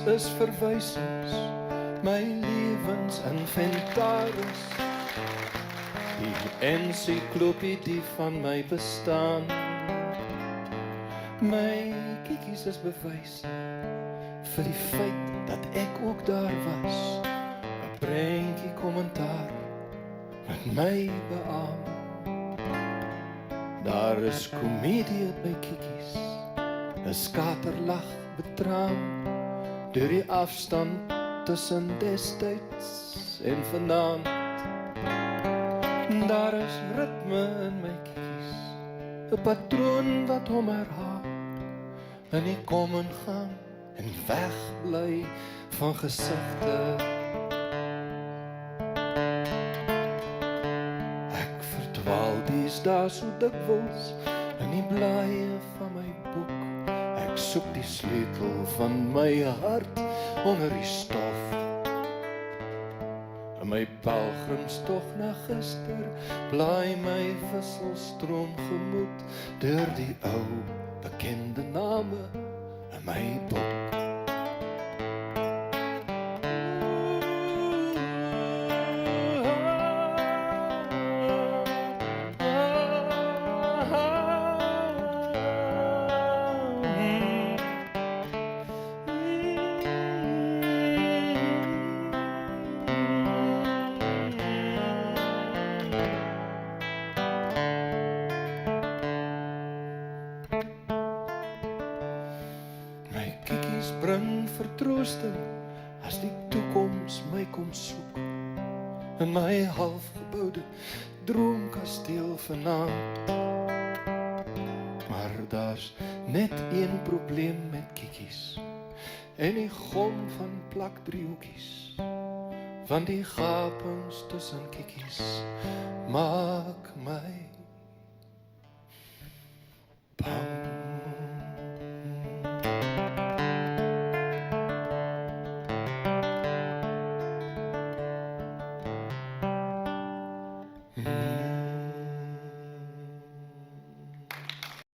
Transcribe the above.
is verwysings, my lewensinventaris, die ensiklopedie van my bestaan. My kiekies is bewys vir die feit dat ek ook daar was, 'n prentjie kommentaar wat my beaam. Daar is komedie by kiekies, 'n skaterlag betraam, deur die afstand tussen destyds en vanaand. Daar is ritme in my kiekies, 'n patroon wat hom herhaal, en ek kom en gaan en wegbly van gesigte. Ek verdwaal deesdae so dikwels in die blaaie van my boek. Ek soek die sleutel van my hart onder die stof. En my pelgrimstog na gister blaai my wisselstroom gemoed deur die ou bekende name in my boek. Bring vertroosting as die toekoms my kom soek in my halfgeboude droomkasteel vanaand. Maar daar's net een probleem met kiekies en die gom van plakdriehoekies, want die gapings tussen kiekies maak my bang.